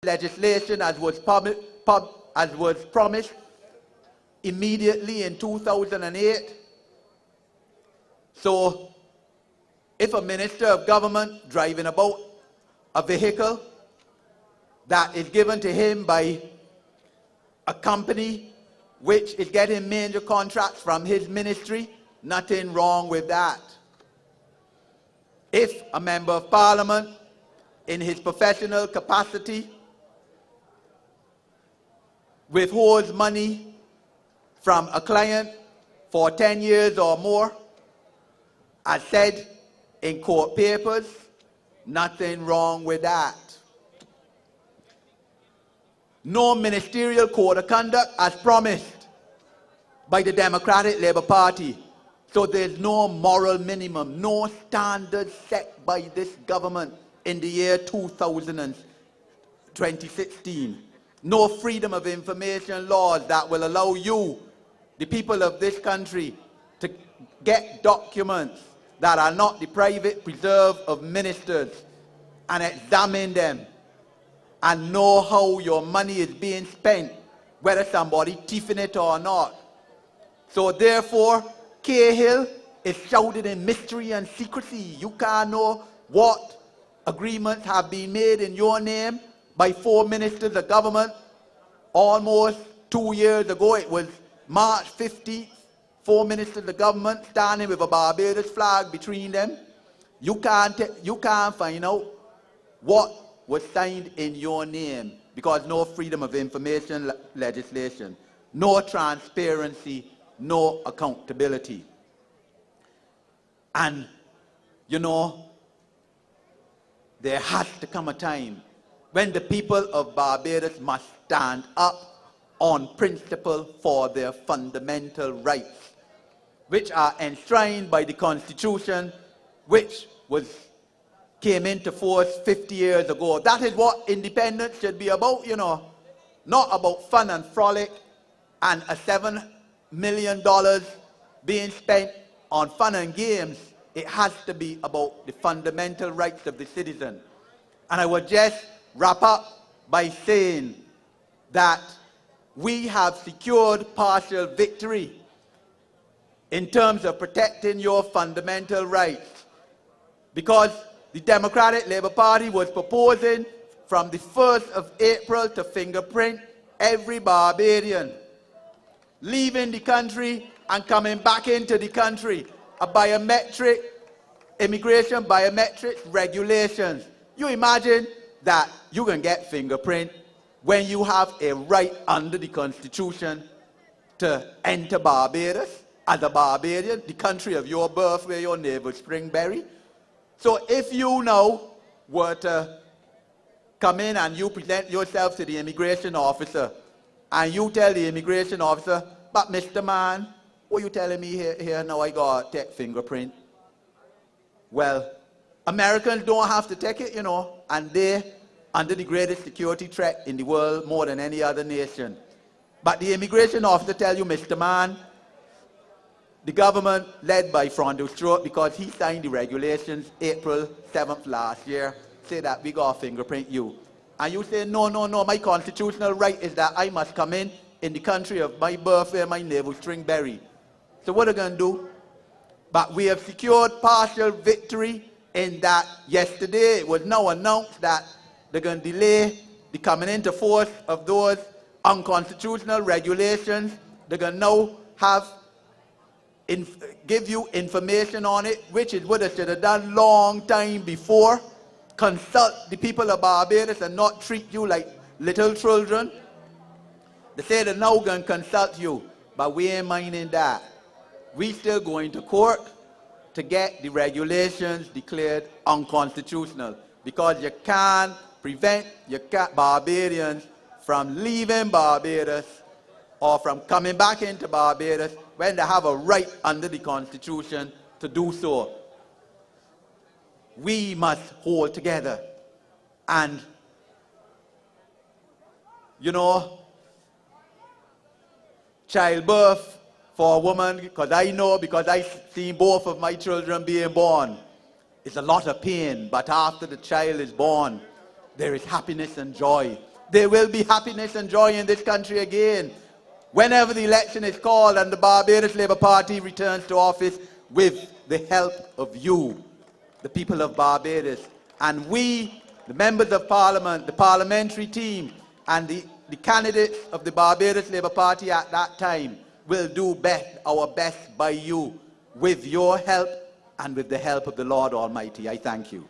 legislation as was promised immediately in 2008. So if a minister of government driving about a vehicle that is given to him by a company which is getting major contracts from his ministry, nothing wrong with that. If a member of parliament in his professional capacity withholds money from a client for 10 years or more, as said in court papers, nothing wrong with that. No ministerial code of conduct as promised by the Democratic Labour Party. So there's no moral minimum, no standards set by this government in the year 2016. No freedom of information laws that will allow you, the people of this country, to get documents that are not the private preserve of ministers and examine them and know how your money is being spent, whether somebody thieving it or not. So therefore, Cahill is shrouded in mystery and secrecy. You can't know what agreements have been made in your name by 4 ministers of government. Almost 2 years ago, it was March 15th, 4 ministers of government standing with a Barbados flag between them. You can't find out what was signed in your name because no freedom of information legislation, no transparency, no accountability. And, you know, there has to come a time when the people of Barbados must stand up on principle for their fundamental rights, which are enshrined by the Constitution, which came into force 50 years ago. That is what independence should be about, you know, not about fun and frolic and a $7 million being spent on fun and games. It has to be about the fundamental rights of the citizen. And I would just wrap up by saying that we have secured partial victory in terms of protecting your fundamental rights, because the Democratic Labour Party was proposing from the 1st of April to fingerprint every Barbadian leaving the country and coming back into the country, a biometric, immigration biometrics regulations. You imagine that you can get fingerprint when you have a right under the Constitution to enter Barbados as a Barbadian, the country of your birth where your navel spring buried. So if you now were to come in and you present yourself to the immigration officer and you tell the immigration officer, but Mr. Man, what you telling me here now I got to take fingerprint? Well, Americans don't have to take it, you know, and they're under the greatest security threat in the world more than any other nation. But the immigration officer tell you, Mr. Man, the government led by Frondo Stroke, because he signed the regulations April 7th last year, say that we got to fingerprint you. And you say, no, my constitutional right is that I must come in the country of my birth where my navel string buried. So what are they going to do? But we have secured partial victory in that yesterday it was now announced that they're going to delay the coming into force of those unconstitutional regulations. They're going to now give you information on it, which is what they should have done long time before. Consult the people of Barbados and not treat you like little children. They say they're now going to consult you, but we ain't minding that. We still going to court to get the regulations declared unconstitutional, because you can't prevent your Barbadians from leaving Barbados or from coming back into Barbados when they have a right under the Constitution to do so. We must hold together. And, you know, childbirth for a woman, because I've seen both of my children being born, it's a lot of pain, but after the child is born, there is happiness and joy. There will be happiness and joy in this country again whenever the election is called and the Barbados Labour Party returns to office with the help of you, the people of Barbados. And we, the members of Parliament, the parliamentary team, and the candidates of the Barbados Labour Party at that time will do our best by you with your help and with the help of the Lord Almighty. I thank you.